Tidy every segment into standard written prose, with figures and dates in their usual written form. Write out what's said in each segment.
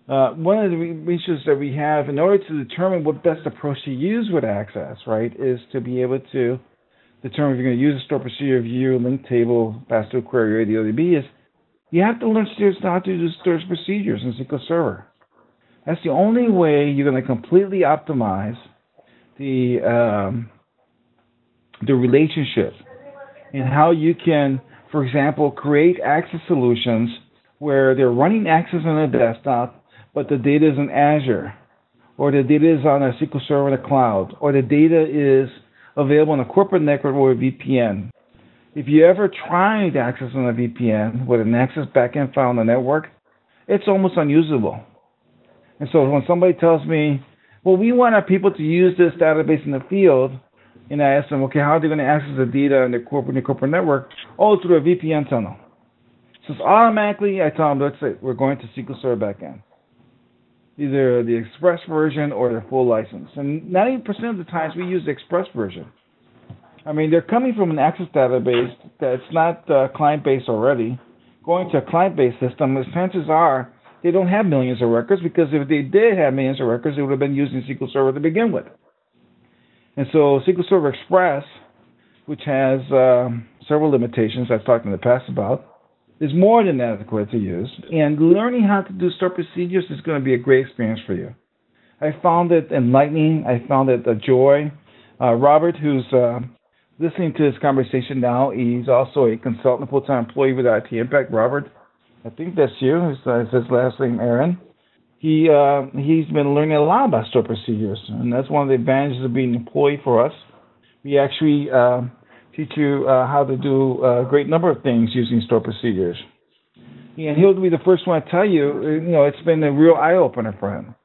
One of the issues that we have in order to determine what best approach to use with Access, right, is to be able to determine if you're going to use a store procedure view, link table, pass-through query, or ADODB, is you have to learn how to do storage procedures in SQL Server. That's the only way you're going to completely optimize the relationship and how you can, for example, create Access solutions where they're running Access on a desktop, but the data is in Azure, or the data is on a SQL Server in the cloud, or the data is available on a corporate network or a VPN. If you ever tried Access on a VPN with an Access backend file on the network, it's almost unusable. And so when somebody tells me, well, we want our people to use this database in the field, and I ask them, okay, how are they going to access the data in the corporate network? Oh, through a VPN tunnel. So automatically, I tell them, let's say we're going to SQL Server backend, either the Express version or the full license. And 90% of the times we use the Express version. I mean, they're coming from an Access database that's not client-based already, going to a client-based system. The chances are they don't have millions of records, because if they did have millions of records, they would have been using SQL Server to begin with. And so SQL Server Express, which has several limitations I've talked in the past about, is more than adequate to use. And learning how to do store procedures is going to be a great experience for you. I found it enlightening. I found it a joy. Robert, who's listening to this conversation now, he's also a consultant, full-time employee with IT Impact. Robert, I think that's you. It's his last name, Aaron. He's been learning a lot about store procedures, and that's one of the advantages of being an employee for us. We actually teach you how to do a great number of things using store procedures. And he'll be the first one to tell you, it's been a real eye-opener for him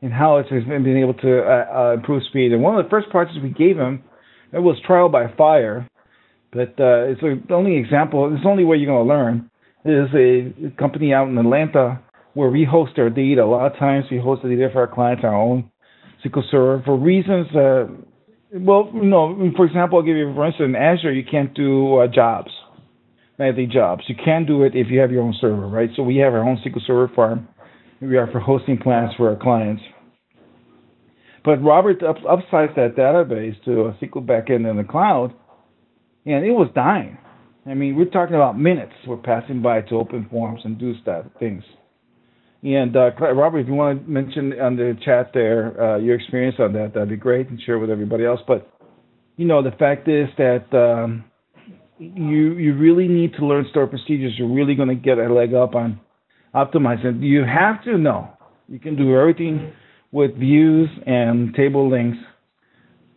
and how it's been able to improve speed. And one of the first parts we gave him, it was trial by fire, but it's the only example, it's the only way you're going to learn. There's a company out in Atlanta where we host our data. A lot of times we host the data for our clients, our own SQL Server, for reasons, for example, I'll give you, for instance, in Azure, you can't do jobs, nightly jobs. You can do it if you have your own server, right? So we have our own SQL Server farm. We are for hosting plans for our clients. But Robert upsized that database to a SQL backend in the cloud, and it was dying. I mean, we're talking about minutes we're passing by to open forms and do things. And Robert, if you want to mention on the chat there your experience on that, that'd be great, and share with everybody else. But, the fact is that you really need to learn store procedures. You're really going to get a leg up on optimizing. You have to know. You can do everything with views and table links,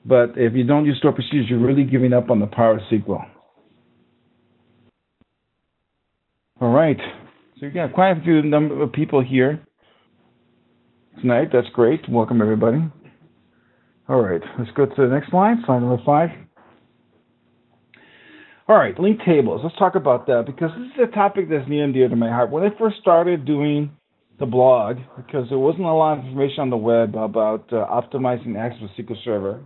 but if you don't use store procedures, you're really giving up on the power of SQL. All right. So you've got quite a few number of people here tonight. That's great. Welcome, everybody. All right. Let's go to the next slide number 5. All right. Link tables. Let's talk about that, because this is a topic that's near and dear to my heart. When I first started doing the blog, because there wasn't a lot of information on the web about optimizing access with SQL Server,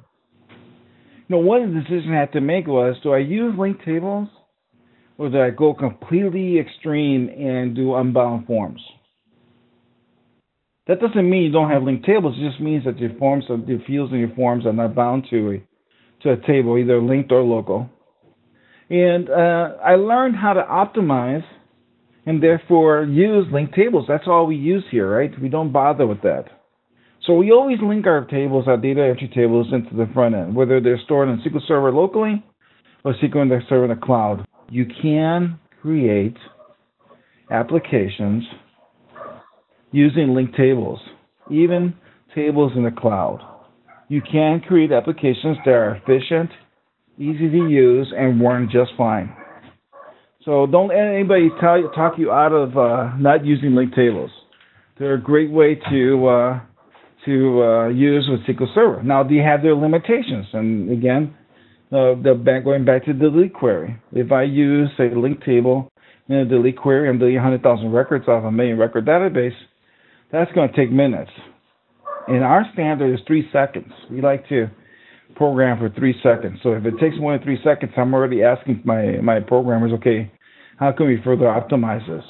one of the decisions I had to make was, do I use link tables, or do I go completely extreme and do unbound forms? That doesn't mean you don't have linked tables. It just means that your fields in your forms are not bound to a table, either linked or local. And I learned how to optimize and therefore use linked tables. That's all we use here, right? We don't bother with that. So we always link our tables, our data entry tables, into the front end, whether they're stored in SQL Server locally or SQL Server in the cloud. You can create applications using linked tables, even tables in the cloud. You can create applications that are efficient, easy to use, and run just fine. So don't let anybody talk you out of not using linked tables. They're a great way to use with SQL Server. Now, do you have their limitations? And again, going back to the delete query. If I use a link table in a delete query, I'm deleting 100,000 records off a million record database, that's going to take minutes. And our standard is 3 seconds. We like to program for 3 seconds. So if it takes more than 3 seconds, I'm already asking my programmers, okay, how can we further optimize this?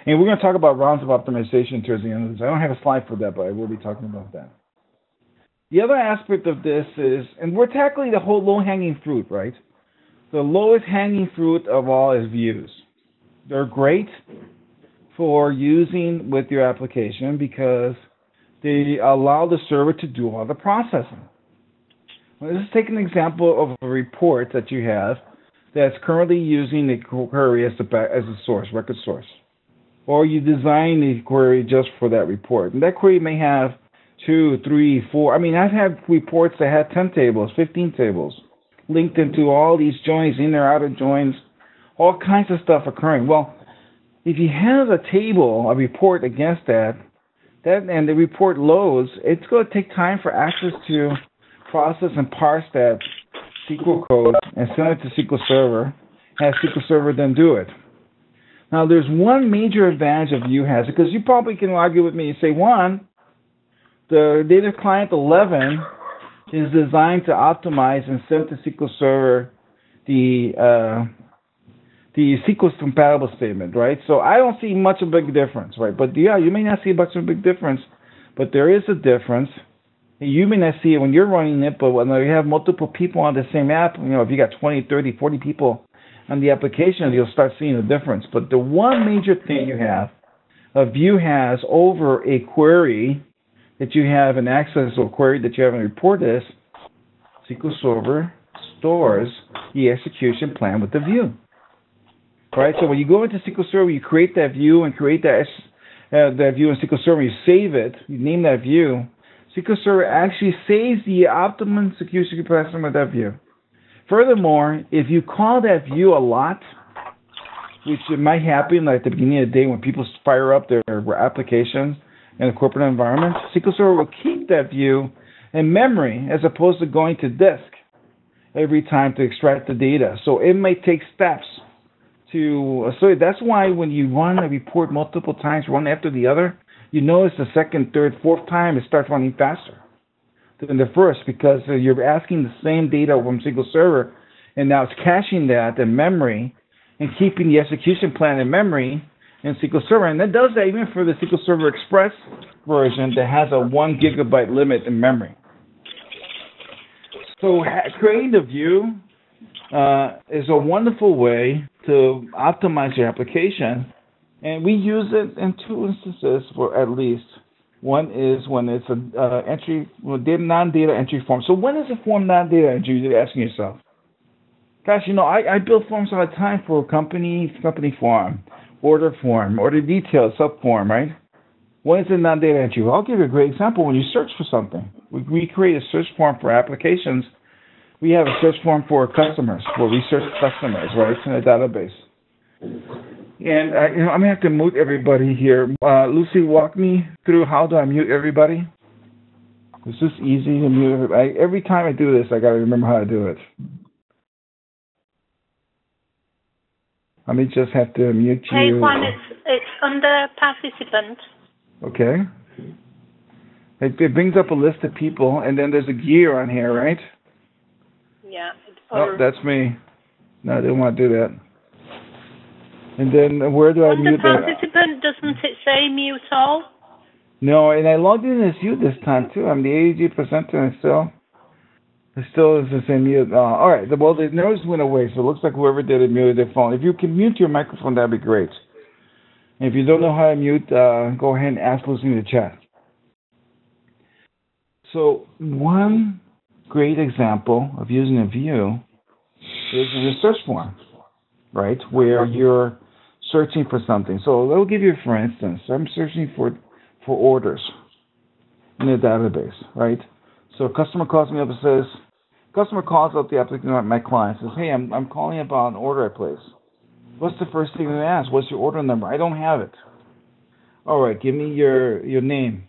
And we're going to talk about rounds of optimization towards the end of this. I don't have a slide for that, but I will be talking about that. The other aspect of this is, and we're tackling the whole low-hanging fruit, right? The lowest hanging fruit of all is views. They're great for using with your application because they allow the server to do all the processing. Let's take an example of a report that you have that's currently using the query as a source, record source. Or you design the query just for that report. And that query may have 2, 3, 4. I mean, I've had reports that had 10 tables, 15 tables, linked into all these joins, inner, outer joins, all kinds of stuff occurring. Well, if you have a table, a report against that and the report loads, it's going to take time for Access to process and parse that SQL code and send it to SQL Server, have SQL Server then do it. Now, there's one major advantage of View has, because you probably can argue with me and say, one, the Data Client 11 is designed to optimize and send to SQL Server the SQL compatible statement, right? So I don't see much of a big difference, right? But yeah, you may not see much of a big difference, but there is a difference. You may not see it when you're running it, but when you have multiple people on the same app, if you got 20, 30, 40 people on the application, you'll start seeing a difference. But the one major thing you have, a View has over a query that you have an Access or query that you have in a report is SQL Server stores the execution plan with the View. Right? So when you go into SQL Server, you create that View and create that View in SQL Server, you save it, you name that View. SQL Server actually saves the optimum execution plan with that View. Furthermore, if you call that View a lot, which it might happen like at the beginning of the day when people fire up their applications in a corporate environment, SQL Server will keep that View in memory as opposed to going to disk every time to extract the data. So it may take steps so that's why when you run a report multiple times, one after the other, you notice the second, third, fourth time it starts running faster than the first because you're asking the same data from SQL Server, and now it's caching that in memory and keeping the execution plan in memory in SQL Server. And that does that even for the SQL Server Express version that has a 1 gigabyte limit in memory. So creating the View is a wonderful way to optimize your application, and we use it in 2 instances for at least. One is when it's a non-data entry form. So when is a form non-data entry? You're asking yourself. Gosh, I build forms all the time for company form, order details, sub form, right? When is a non-data entry? Well, I'll give you a great example. When you search for something, we create a search form for applications. We have a search form for customers, where we search customers, right, in a database. And I'm going to have to mute everybody here. Lucy, walk me through how do I mute everybody? Is this easy to mute everybody? Every time I do this, I got to remember how to do it. I may just have to mute you. Page 1, it's under participant. Okay. It brings up a list of people, and then there's a gear on here, right? Yeah. Oh, that's me. No, I didn't want to do that. And then where do I mute that? Under participant, doesn't it say mute all? No, and I logged in as you this time too. I'm the ADG presenter, and it still is the same mute. All right. Well, the noise went away, so it looks like whoever did it muted their phone. If you can mute your microphone, that'd be great. And if you don't know how to mute, go ahead and ask Lucy in the chat. So one great example of using a View is in a search form, right, where you're searching for something. So it'll give you, for instance, I'm searching for orders in a database, right? So a customer calls me up and says, the applicant, my client, says, hey, I'm calling about an order I placed. What's the first thing they ask? What's your order number? I don't have it. All right, give me your name.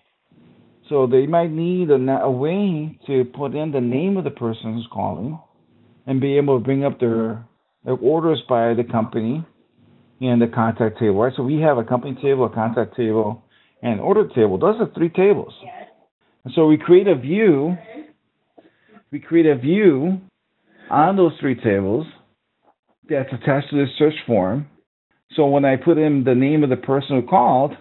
So they might need a way to put in the name of the person who's calling and be able to bring up their orders by the company and the contact table, right? So we have a company table, a contact table, and an order table. Those are 3 tables. And so we create a view. We create a view on those 3 tables that's attached to this search form So when I put in the name of the person who called,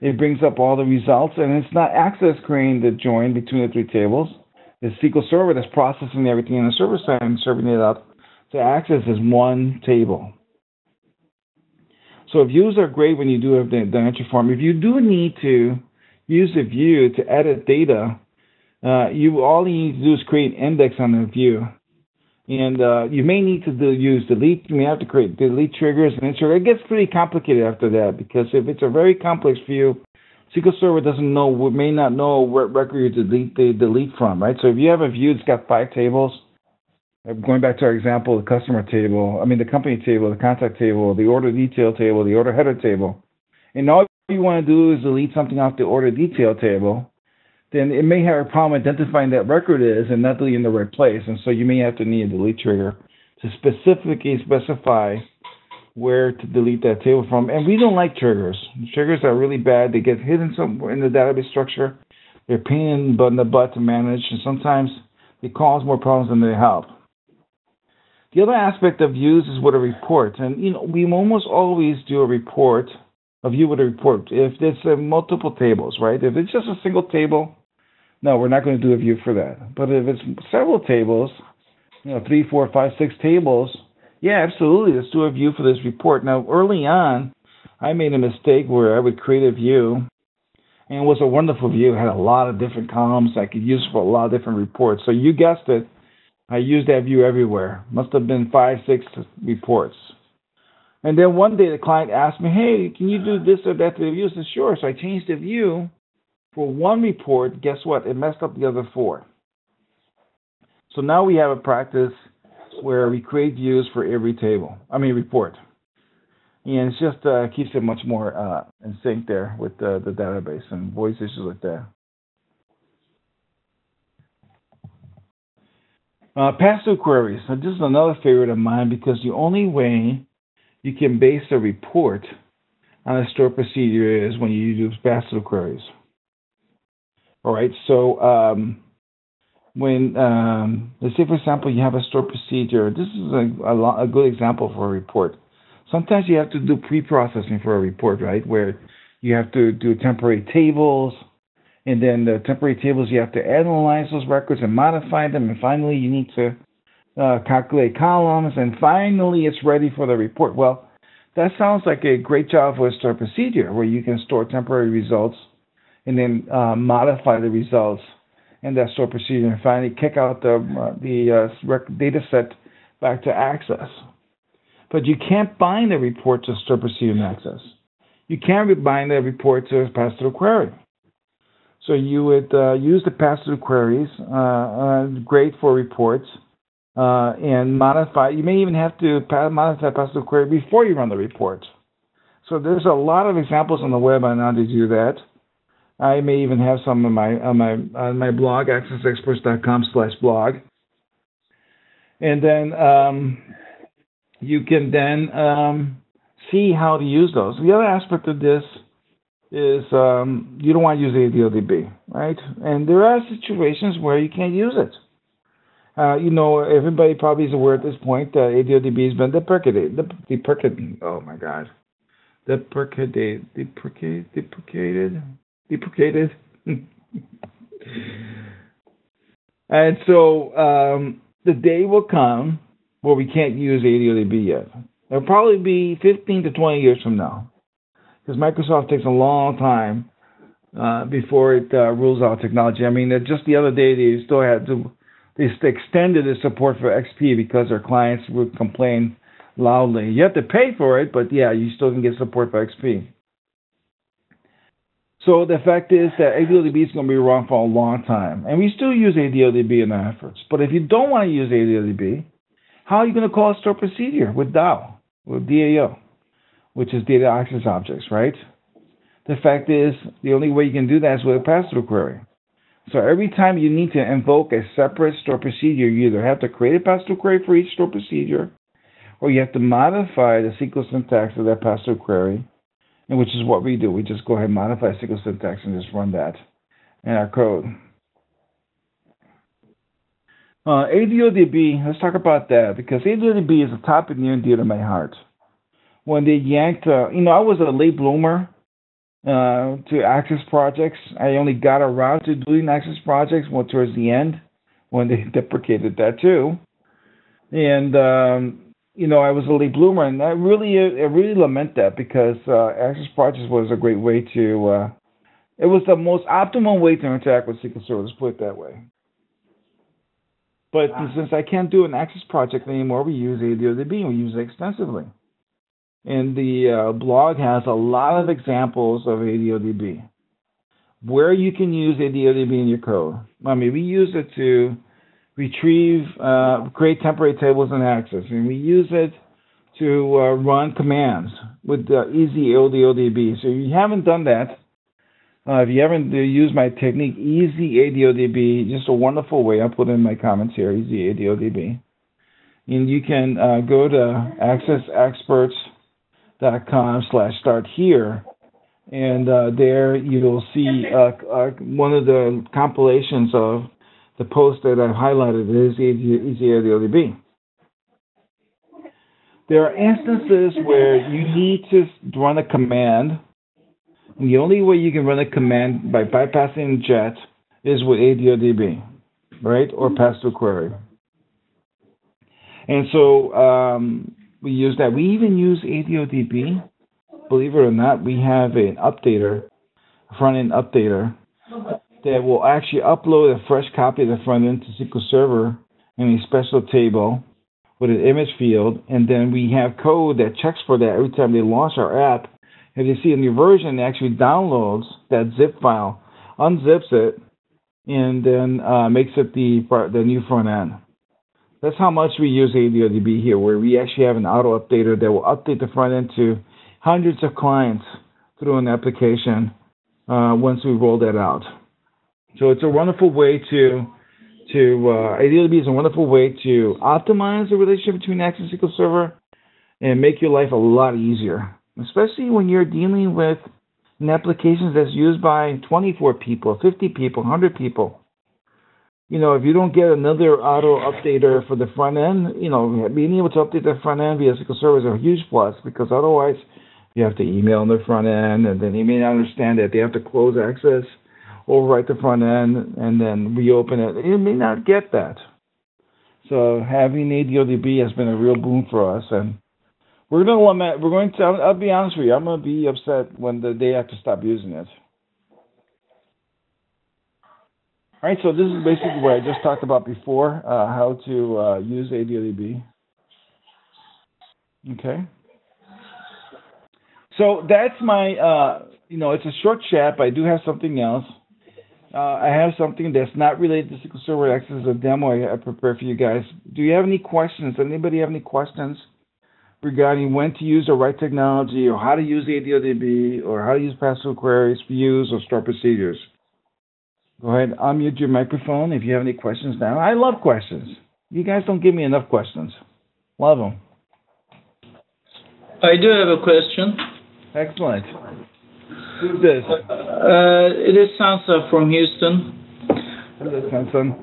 it brings up all the results, and it's not Access creating the join between the three tables. It's SQL Server that's processing everything on the server side and serving it up to Access as one table. So views are great when you do have the entry form. If you do need to use a view to edit data, all you need to do is create an index on the view. And you may need to use delete. You may have to create delete triggers and insert. It gets pretty complicated after that, because if it's a very complex view, SQL Server may not know what record you delete from, right? So if you have a view that's got 5 tables, going back to our example, the customer table, the company table, the contact table, the order detail table, the order header table, and all you want to do is delete something off the order detail table, then it may have a problem identifying that record is and not deleting in the right place. And so you may have to need a delete trigger to specifically specify where to delete that table from. And we don't like triggers. Triggers are really bad. They get hidden somewhere in the database structure. They're a pain in the butt to manage, and sometimes they cause more problems than they help. The other aspect of views is with a report. And we almost always do a view with a report. If there's multiple tables, right? If it's just a single table, no, we're not going to do a view for that. But if it's several tables, 3, 4, 5, 6 tables, yeah, absolutely, let's do a view for this report. Now, early on, I made a mistake where I would create a view, and it was a wonderful view. It had a lot of different columns I could use for a lot of different reports. So you guessed it, I used that view everywhere. Must have been 5, 6 reports. And then one day the client asked me, hey, can you do this or that to the view? I said, sure. So I changed the view for one report. Guess what? It messed up the other 4. So now we have a practice where we create views for every report. And it just keeps it much more in sync there with the database and voice issues like that. Pass-through queries. So this is another favorite of mine, because the only way you can base a report on a stored procedure is when you use pass-through queries. All right, so when, let's say, for example, you have a stored procedure. This is a good example for a report. Sometimes you have to do pre-processing for a report, right, where you have to do temporary tables, and then the temporary tables, you have to analyze those records and modify them, and finally you need to calculate columns, and finally it's ready for the report. Well, that sounds like a great job for a stored procedure, where you can store temporary results and then modify the results in that stored procedure, and finally kick out the data set back to Access. But you can't bind the report to stored procedure in Access. You can't bind the report to a pass-through query. So you would use the pass-through queries, great for reports, and modify. You may even have to modify pass-through query before you run the report. So there's a lot of examples on the web on how to do that. I may even have some on my blog, accessexperts.com/blog. And then you can then see how to use those. The other aspect of this is you don't want to use ADODB, right? And there are situations where you can't use it. Everybody probably is aware at this point that ADODB has been deprecated. Oh my God, deprecated. And so the day will come where we can't use ADODB yet. It'll probably be 15 to 20 years from now, because Microsoft takes a long time before it rules out technology. Just the other day they extended the support for XP because their clients would complain loudly. You have to pay for it, but yeah, you still can get support for XP. So the fact is that ADODB is going to be around for a long time, and we still use ADODB in our efforts. But if you don't want to use ADODB, how are you going to call a stored procedure with DAO, with DAO, which is data access objects, right? The fact is, the only way you can do that is with a pass-through query. So every time you need to invoke a separate stored procedure, you either have to create a pass-through query for each stored procedure, or you have to modify the SQL syntax of that pass-through query, and which is what we do. We just go ahead and modify SQL syntax and just run that in our code. ADODB, let's talk about that, because ADODB is a topic near and dear to my heart. when they yanked, I was a late bloomer to Access projects. I only got around to doing Access projects towards the end when they deprecated that too. And I was a late bloomer, and I really lament that because Access projects was a great way to. It was the most optimal way to interact with SQL Server. Let's put it that way. But since I can't do an Access project anymore, we use ADODB, and we use it extensively. And the blog has a lot of examples of ADODB, where you can use ADODB in your code. I mean, we use it to retrieve, create temporary tables in Access, and we use it to run commands with easy ADODB. So if you haven't done that, if you haven't used my technique, easy ADODB, just a wonderful way. I'll put in my comments here, easy ADODB. And you can go to AccessExperts.com/start here, and there you'll see one of the compilations of the post that I've highlighted is easy ADODB. There are instances where you need to run a command, and the only way you can run a command by bypassing JET is with ADODB, right, or pass-through query. And so we use that. We even use ADODB. Believe it or not, we have an updater, a front-end updater, that will actually upload a fresh copy of the front-end to SQL Server in a special table with an image field, and then we have code that checks for that every time they launch our app. If you see a new version, it actually downloads that zip file, unzips it, and then makes it the new front end. That's how much we use ADODB here, where we actually have an auto updater that will update the front end to hundreds of clients through an application once we roll that out. So it's a wonderful way ADODB is a wonderful way to optimize the relationship between Access and SQL Server and make your life a lot easier, especially when you're dealing with an application that's used by 24 people, 50 people, 100 people. If you don't get another auto updater for the front end, being able to update the front end via SQL Server is a huge plus, because otherwise you have to email on the front end, and then they may not understand that they have to close Access, overwrite the front end, and then reopen it. You may not get that. So having ADODB has been a real boon for us, and we're going to lament. I'll be honest with you, I'm going to be upset when they have to stop using it. All right, so this is basically what I just talked about before, how to use ADODB. Okay. So that's my, it's a short chat, but I do have something else. I have something that's not related to SQL Server Access, a demo I prepared for you guys. Do you have any questions? Anybody have any questions regarding when to use the right technology, or how to use ADODB, or how to use pass-through queries, views, or store procedures? Go ahead, unmute your microphone if you have any questions now. I love questions. You guys don't give me enough questions. Love them. I do have a question. Excellent. Who's this? It is Sansa from Houston. Hello, Sansa.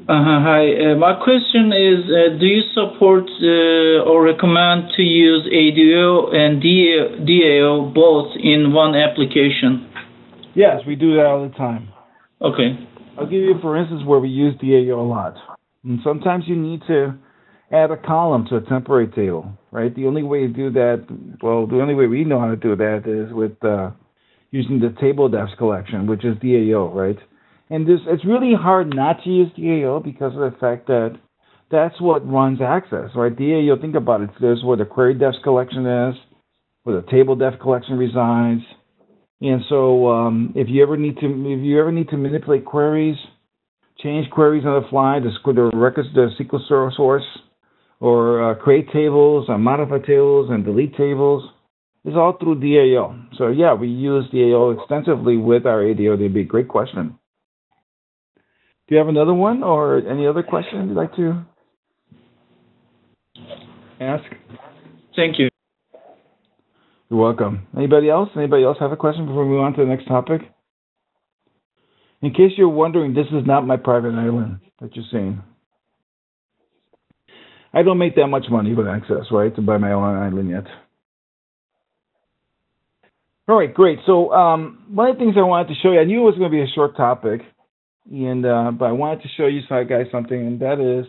Hi. My question is, do you support or recommend to use ADO and DAO both in one application? Yes, we do that all the time. Okay. I'll give you, for instance, where we use DAO a lot. And sometimes you need to add a column to a temporary table, right? The only way to do that, the only way we know how to do that is with using the table defs collection, which is DAO, right? And it's really hard not to use DAO because of the fact that that's what runs Access, right? DAO, think about it. There's where the query defs collection is, where the table def collection resides. And so if you ever need to manipulate queries, change queries on the fly, the records, the SQL Server source, or create tables, and modify tables, and delete tables, it's all through DAO. So yeah, we use DAO extensively with our ADODB. Great question. Do you have another one or any other question you'd like to ask? Thank you. You're welcome. Anybody else? Anybody else have a question before we move on to the next topic? In case you're wondering, this is not my private island that you're seeing. I don't make that much money with Access, right, to buy my own island yet. All right, great. So one of the things I wanted to show you, I knew it was going to be a short topic, and but I wanted to show you guys something, and that is,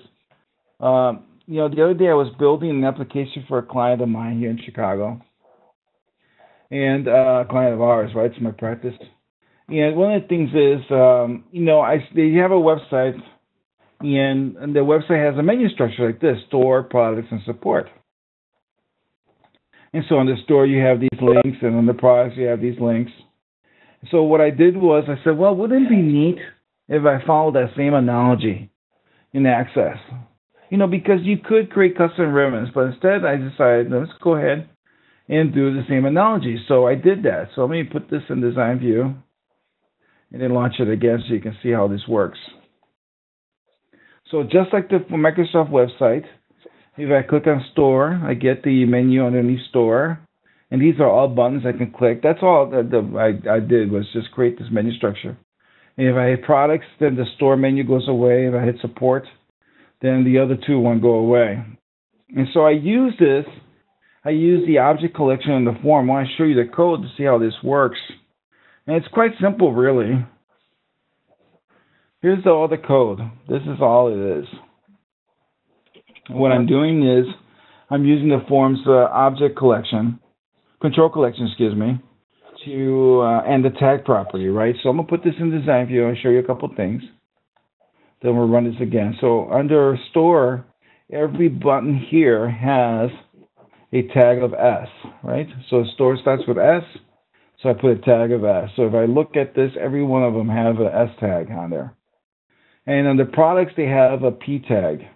the other day I was building an application for a client of mine here in Chicago, and a client of ours, right? It's my practice. And one of the things is, they have a website, and the website has a menu structure like this: store, products, and support. And so on the store you have these links, and on the products you have these links. So what I did was I said, well, wouldn't it be neat if I followed that same analogy in Access? Because you could create custom ribbons, but instead I decided, let's go ahead and do the same analogy. So I did that. So let me put this in Design View and then launch it again so you can see how this works. So just like the Microsoft website, if I click on Store, I get the menu underneath Store, and these are all buttons I can click. That's all that I did was just create this menu structure. And if I hit Products, then the Store menu goes away. If I hit Support, then the other two won't go away. And so I use the object collection in the form. I want to show you the code to see how this works. And it's quite simple, really. Here's all the code. This is all it is. What I'm doing is I'm using the form's object collection, control collection, to and the tag property, right? So I'm going to put this in Design View and show you a couple things. Then we'll run this again. So under Store, every button here has a tag of S, right? So Store starts with S, so I put a tag of S. So if I look at this, every one of them have an S tag on there. And under Products, they have a P tag.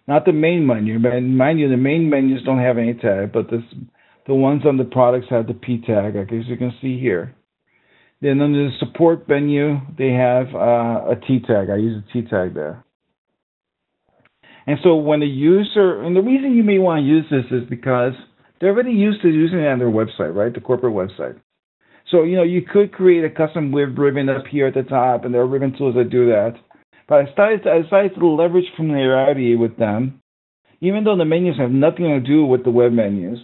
Not the main menu. Mind you, the main menus don't have any tag, but the ones on the products have the P tag, as you can see here. Then under the support menu, they have a T tag. I use a T tag there. And so when the user, and the reason you may want to use this is because they're already used to using it on their website, right? The corporate website. So, you could create a custom ribbon up here at the top, and there are ribbon tools that do that. But I decided to leverage familiarity with them. Even though the menus have nothing to do with the web menus,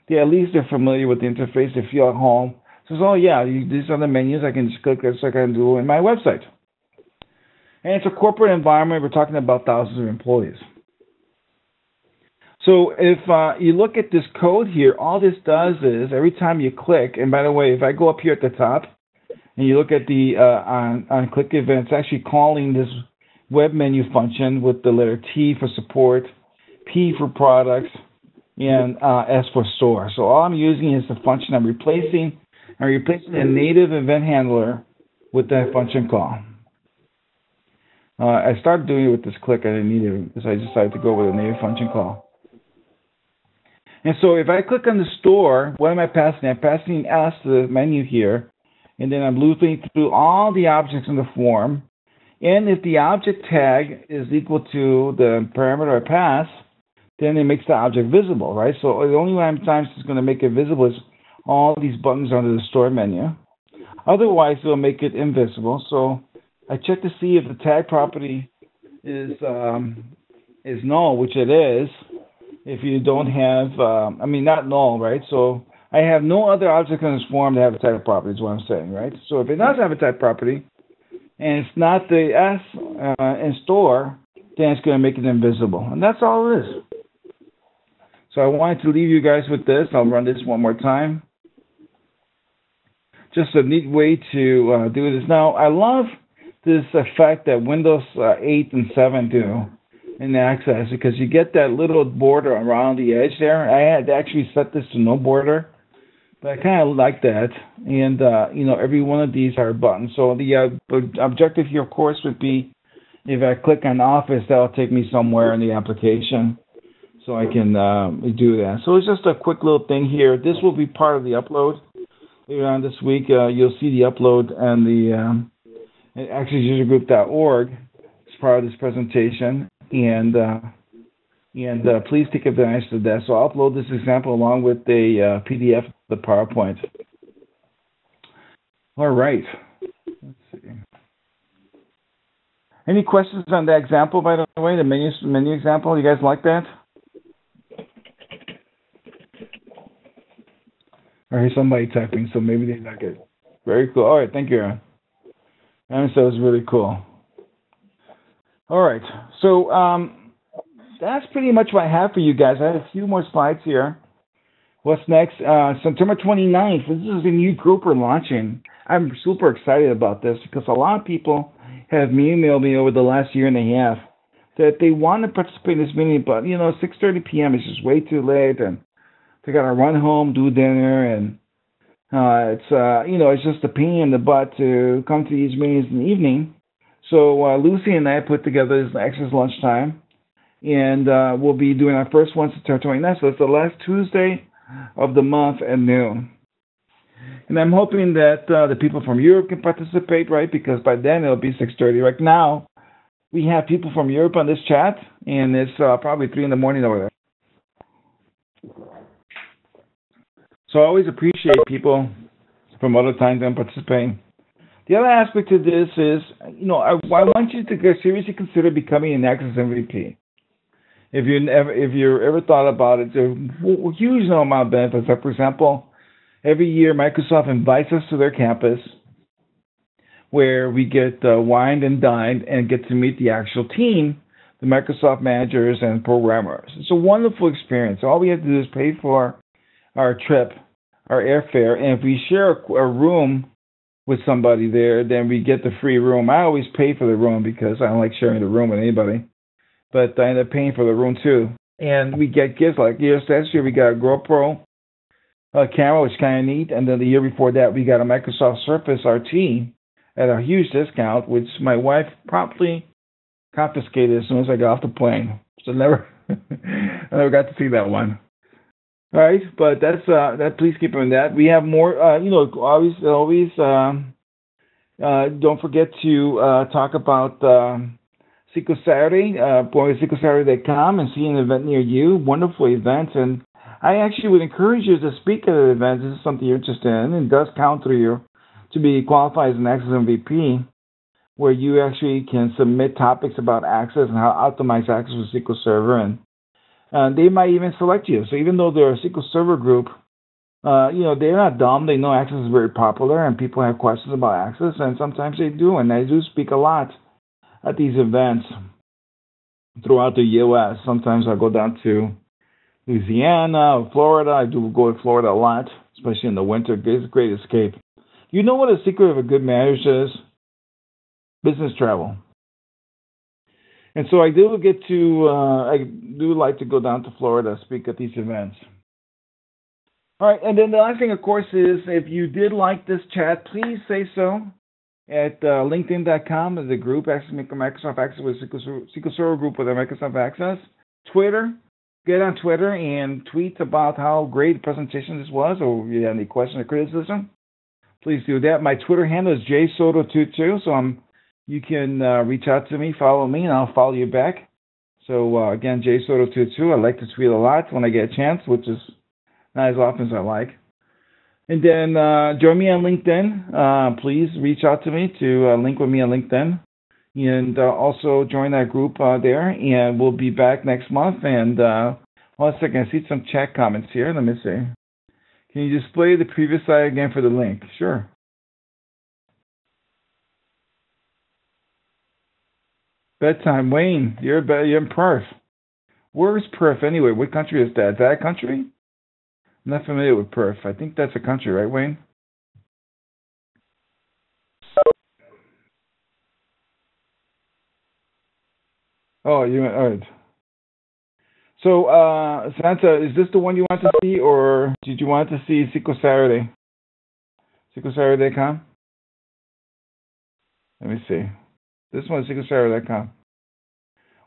at least they're familiar with the interface. They feel at home. So, these are the menus. I can just click this like I can do in my website. And it's a corporate environment. We're talking about thousands of employees. So if you look at this code here, all this does is every time you click, and by the way, if I go up here at the top, and you look at the on click event, it's actually calling this web menu function with the letter T for support, P for products, and S for store. So all I'm using is the function I'm replacing a native event handler with that function call. I started doing it with this click. I didn't need it because I decided to go with a native function call. And so if I click on the store, what am I passing? I'm passing S to the menu here. And then I'm looping through all the objects in the form. And if the object tag is equal to the parameter I pass, then it makes the object visible, right? So the only time it's going to make it visible is all these buttons under the store menu. Otherwise, it'll make it invisible. So I check to see if the tag property is null, which it is. If you don't have, not null, right? So I have no other object in this form that have a type property is what I'm saying, right? So if it does have a type property, and it's not the S in store, then it's going to make it invisible. And that's all it is. So I wanted to leave you guys with this. I'll run this one more time. Just a neat way to do this. Now, I love this effect that Windows 8 and 7 do in Access because you get that little border around the edge there. I had actually set this to no border. But I kind of like that, and every one of these are buttons. So the objective here, of course, would be if I click on Office, that'll take me somewhere in the application, so I can do that. So it's just a quick little thing here. This will be part of the upload later on this week. You'll see the upload on the AccessUserGroups.org as part of this presentation, and please take advantage of that. So I'll upload this example along with a PDF of the PowerPoint. All right. Let's see. Any questions on that example, by the way, the menu example? You guys like that? I hear somebody typing, so maybe they like it. Very cool. All right, thank you, Aaron. Aaron said it was really cool. All right, so that's pretty much what I have for you guys. I have a few more slides here. What's next? September 29th. This is a new group we're launching. I'm super excited about this because a lot of people have emailed me over the last year and a half that they want to participate in this meeting, but 6:30 p.m. is just way too late, and they gotta run home, do dinner, and it's just a pain in the butt to come to these meetings in the evening. So Lucy and I put together this Access Lunchtime, and we'll be doing our first one September 29th. So it's the last Tuesday of the month at noon. And I'm hoping that the people from Europe can participate, right? Because by then it'll be 6:30. Right now, we have people from Europe on this chat, and it's probably 3 in the morning over there. So I always appreciate people from other time than participating. The other aspect of this is, I want you to seriously consider becoming an Access MVP. If you ever thought about it, there's a huge amount of benefits. For example, every year Microsoft invites us to their campus, where we get wined and dined and get to meet the actual team, the Microsoft managers and programmers. It's a wonderful experience. All we have to do is pay for our trip, our airfare, and if we share a room with somebody there, then we get the free room. I always pay for the room because I don't like sharing the room with anybody, but I end up paying for the room too. And we get gifts like last year we got a GoPro camera, which is kind of neat, and then the year before that we got a Microsoft Surface RT at a huge discount, which my wife promptly confiscated as soon as I got off the plane. So I never got to see that one. All right, but that. Please keep in that. We have more. Always. Don't forget to talk about SQL Saturday. Going to SQLSaturday.com and see an event near you. Wonderful event, and I actually would encourage you to speak at an event. This is something you're interested in, and it does count through you to be qualified as an Access MVP, where you actually can submit topics about Access and how to optimize Access with SQL Server, and they might even select you. So even though they're a SQL Server group, they're not dumb. They know Access is very popular, and people have questions about Access, and sometimes they do, and I do speak a lot at these events throughout the U.S. Sometimes I go down to Louisiana or Florida. I do go to Florida a lot, especially in the winter. It's a great escape. You know what a secret of a good manager is? Business travel. And so I do like to go down to Florida, speak at these events. All right, and then the last thing, of course, is if you did like this chat, please say so at LinkedIn.com, the group, Microsoft Access with SQL Server group with Microsoft Access. Twitter, get on Twitter and tweet about how great the presentation this was, or if you have any question or criticism. Please do that. My Twitter handle is jsoto22, so you can reach out to me, follow me, and I'll follow you back. So again, jsoto22. I like to tweet a lot when I get a chance, which is not as often as I like. And then join me on LinkedIn. Please reach out to me to link with me on LinkedIn, and also join that group there. And we'll be back next month. And one second, I see some chat comments here. Let me see. Can you display the previous slide again for the link? Sure. Bedtime, Wayne. You're in Perth. Where is Perth anyway? What country is that? Is that a country? I'm not familiar with Perth. I think that's a country, right, Wayne? Oh, you all right. So, Santa, is this the one you want to see, or did you want to see SQL Saturday? SQLSaturday.com? Let me see. This one is SQLSaturday.com.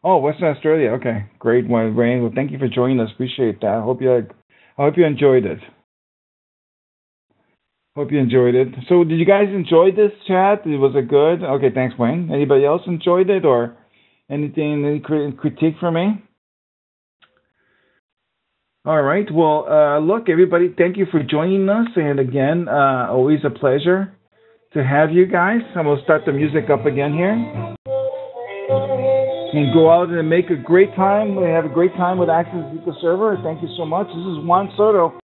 Oh, Western Australia. Okay, great one, Wayne. Well, thank you for joining us. Appreciate that. I hope you enjoyed it. So, did you guys enjoy this chat? Was it good? Okay, thanks, Wayne. Anybody else enjoyed it, or any critique from me? All right. Well, look, everybody, thank you for joining us. And again, always a pleasure to have you guys. I'm going to start the music up again here. And go out and make a great time. We have a great time with Access SQL Server. Thank you so much. This is Juan Soto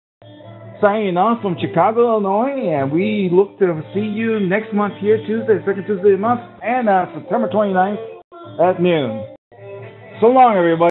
signing off from Chicago, Illinois, and we look to see you next month here, Tuesday, second Tuesday of the month, and September 29th at noon. So long, everybody.